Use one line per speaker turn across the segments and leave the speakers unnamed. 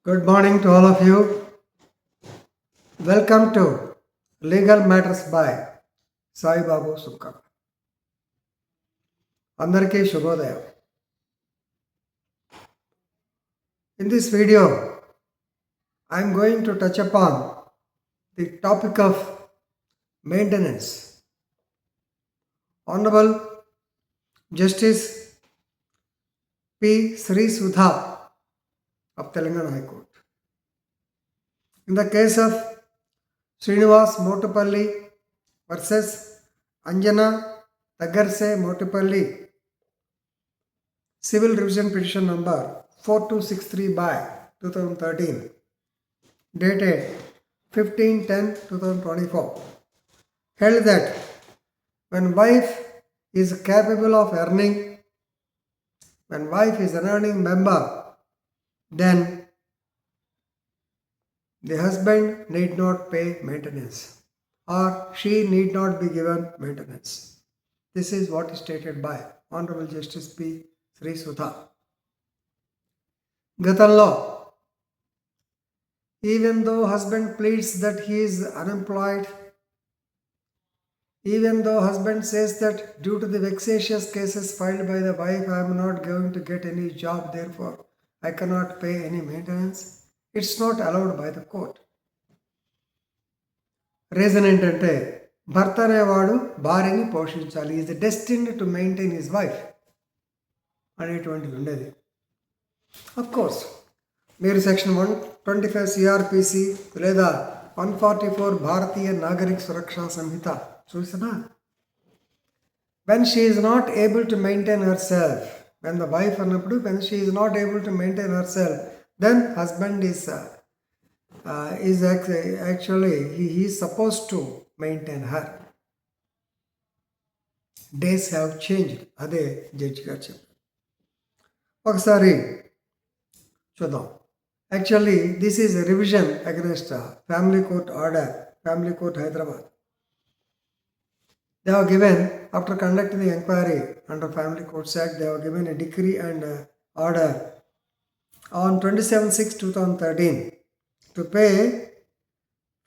Good morning to all of you. Welcome to Legal Matters by Sai Babu Sukka. Andarki Shubhodaya. In this video, I am going to touch upon the topic of maintenance. Honorable Justice P. Sri Sudha of Telangana High Court. In the case of Srinivas Motupalli versus Anjana Taggarse Motupalli, Civil Revision Petition number 4263 by 2013, dated 15/10/2024, held that when wife is capable of earning, when wife is an earning member, then the husband need not pay maintenance or she need not be given maintenance. This is what is stated by Honorable Justice P. Sri Sudha. Gatanlo, even though husband pleads that he is unemployed, even though husband says that due to the vexatious cases filed by the wife, I am not going to get any job, therefore I cannot pay any maintenance, it's not allowed by the court. Reason ఏంటంటే భర్త అనేవాడు భార్యని పోషించాలి, is destined to maintain his wife అనేటువంటిది ఉండేది. Of course మీరు section 125 CrPC లేదా 144 భారతీయ నాగరిక సురక్షా సంహిత చూసినా, when she is not able to maintain herself, when the wife అన్నప్పుడు when she is not able to maintain herself, then husband is actually he is supposed to maintain her. Days have changed. అదే judge గారు చెప్పారు. ఒకసారి చూద్దాం. Actually this is revision against family court order, family court Hyderabad. They have given, after conducting the inquiry under Family Courts Act, they have given a decree and order on 27/6/2013 to pay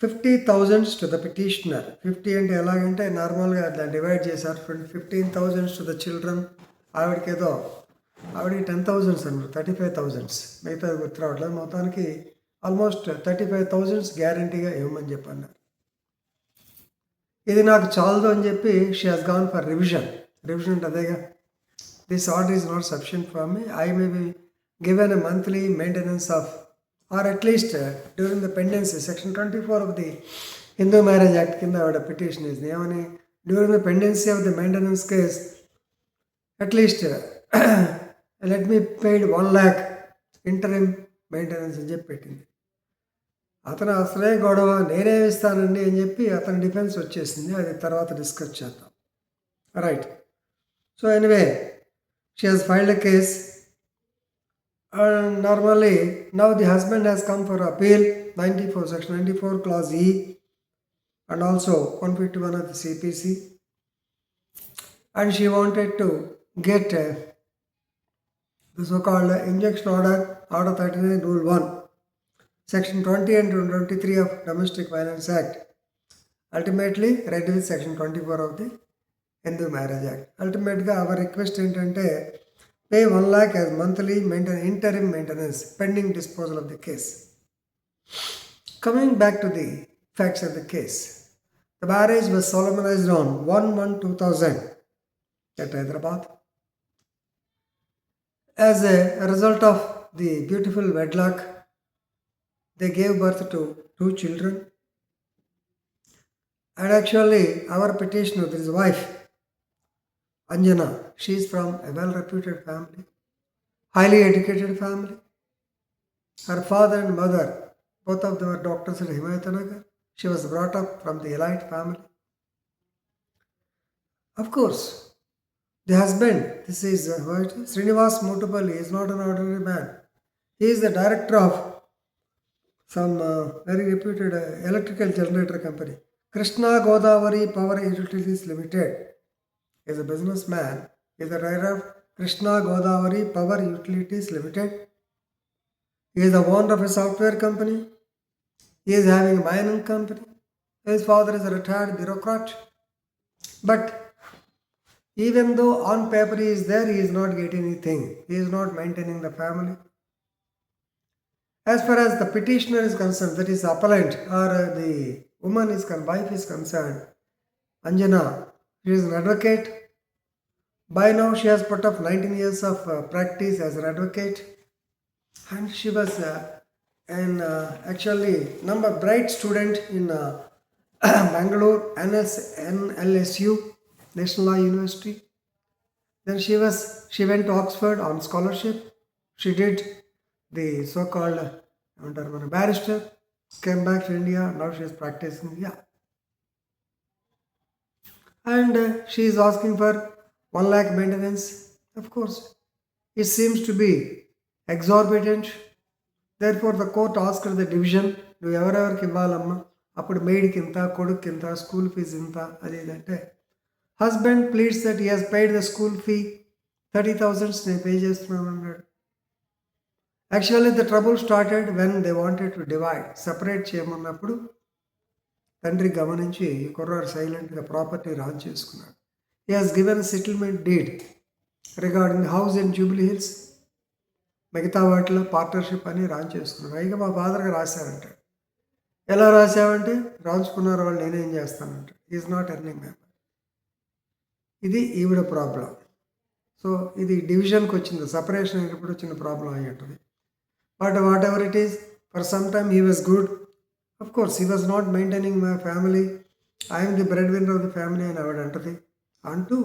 50,000 to the petitioner. 50 అంటే ఎలాగంటే నార్మల్గా దాన్ని divide చేశారు. 15,000 to the children, ఆవిడకి 10,000 అన్నారు, 35,000 మిగతా గుర్తు రావట్లేదు. మొత్తానికి ఆల్మోస్ట్ 35,000 గ్యారంటీగా ఇవ్వమని చెప్పన్నారు. ఇది నాకు చాలదు అని చెప్పి she has gone for revision. Revision అంటే అదేగా, this order is not sufficient for me, I may be given a monthly maintenance of, or at least during the pendency, section 24 of the Hindu Marriage Act కింద ఆవిడ petition is ఏమని, during the pendency of the maintenance case at least let me paid 1 lakh interim maintenance అని చెప్పి పెట్టింది. అతను అసలే గొడవ, నేనే ఇస్తానండి అని చెప్పి అతని డిఫెన్స్ వచ్చేసింది. అది తర్వాత డిస్కస్ చేద్దాం. Right. So anyway, she has filed a case. Normally, now the husband has come for appeal, 94, section 94, clause E, and also 151 of the CPC, and she wanted to get the so-called injunction order, Order 39, Rule 1, section 20 and 23 of Domestic Violence Act, ultimately read with section 24 of the Hindu Marriage Act. Ultimately, our request ఏంటంటే pay 1 lakh as monthly interim maintenance pending disposal of the case. Coming back to the facts of the case, the marriage was solemnized on 1/1/2000 at Hyderabad. As a result of the beautiful wedlock, they gave birth to 2 children. And actually, our petitioner, his wife, Anjana, she is from a well-reputed family, highly educated family. Her father and mother, both of them were doctors at Himayatanagar. She was brought up from the elite family. Of course, the husband, this is Srinivas Motupalli, is not an ordinary man. He is the director of some very reputed electrical generator company, Krishna Godavari Power Utilities Limited. Is a businessman, is the director of Krishna Godavari Power Utilities Limited. He is the owner of a software company. He is having a mining company. His father is a retired bureaucrat. But even though on paper he is there, he is not getting anything. He is not maintaining the family. As far as the petitioner is concerned, that is the appellant or the wife is concerned, Anjana, she is an advocate. By now she has put up 19 years of practice as an advocate, and she was an actually number bright student in Bangalore NLSU, National Law University. Then she went to Oxford on scholarship. She did the so-called barrister, came back to India. Now she is practicing. Yeah, and she is asking for 1 lakh maintenance. Of course, it seems to be exorbitant. Therefore, the court asked the division, నువ్వు ఎవరెవరికి ఇవ్వాలమ్మా, అప్పుడు మెయిడ్కి ఇంత, కొడుకు ఇంత, school fee ఇంత, అది ఇదంటే husband pleads that he has paid the school fee 30,000 నేను పే చేస్తున్నాను అన్నాడు. Actually the trouble started when they wanted to divide, separate చేయమన్నప్పుడు తండ్రి గమనించి ఈ కుర్రాడు సైలెంట్గా ప్రాపర్టీ రాన్ చేసుకున్నాడు. He has given settlement deed regarding the house in Jubilee Hills. మిగతా వాటిలో పార్ట్నర్షిప్ అని రాన్ చేసుకున్నాడు. పైగా మా ఫాదర్గా రాశారంటాడు. ఎలా రాశావంటే రాయించుకున్నారు వాళ్ళు, నేనేం చేస్తానంట. Is not earning member. ఇది ఈవిడ ప్రాబ్లం. సో ఇది డివిజన్కి వచ్చింది, సపరేషన్ అయినప్పుడు వచ్చిన ప్రాబ్లం అయి ఉంటుంది. But what ever it is, for some time he was good. Of course he was not maintaining my family, I'm the bread winner of the family అని ఆవిడ అంటది. అంటూ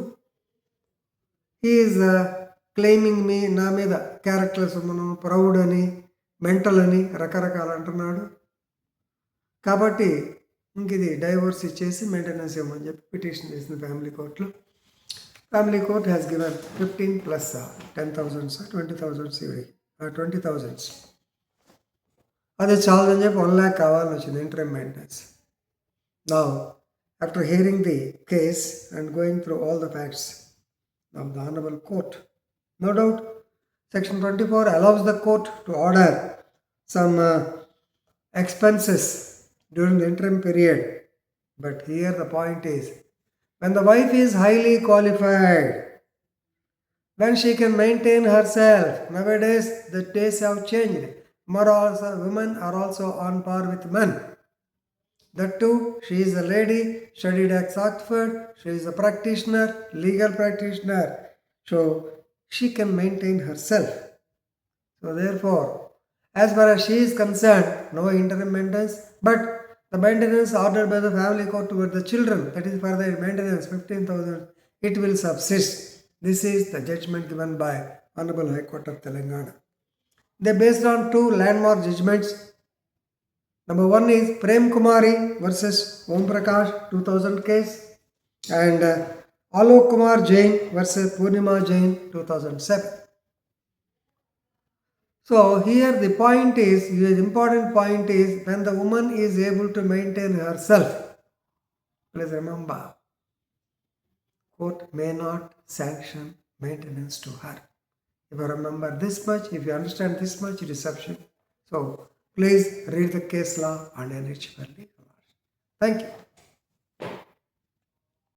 హీ ఈజ్ క్లెయిమింగ్ మీ, నా మీద క్యారెక్టర్లెస్ ఉందను, ప్రౌడ్ అని, mental అని రకరకాలు అంటున్నాడు. కాబట్టి ఇంక ఇది డైవోర్స్ ఇచ్చేసి మెయింటెనెన్స్ ఇవ్వమని చెప్పి పిటిషన్ చేసింది ఫ్యామిలీ కోర్టులో. Family court has given 15 plus 10,000 20,000 ఇవిడికి 20,000. అదే చాలని చెప్పి 1 lakh కావాలని వచ్చింది interim maintenance. Now after hearing the case and going through all the facts of the Honorable Court, no doubt Section 24 allows the court to order some expenses during the interim period. But here the point is, when the wife is highly qualified, when she can maintain herself, nowadays the days have changed. Women are also on par with men. That too, she is a lady, studied at Oxford, she is a practitioner, legal practitioner, so she can maintain herself. So therefore, as far as she is concerned, no interim maintenance, but the maintenance ordered by the family court toward the children, that is for their maintenance 15,000, it will subsist. This is the judgment given by Honorable High Court of Telangana. They based on 2 landmark judgments. Number 1 is Prem Kumari versus Om Prakash 2000 case, and Alok Kumar Jain versus Purnima Jain 2007. So here the point is, the important point is, when the woman is able to maintain herself, please remember, court may not sanction maintenance to her. If you remember this much, if you understand this much, it is sufficient. So please read the case law and enrich your legal knowledge. Thank you.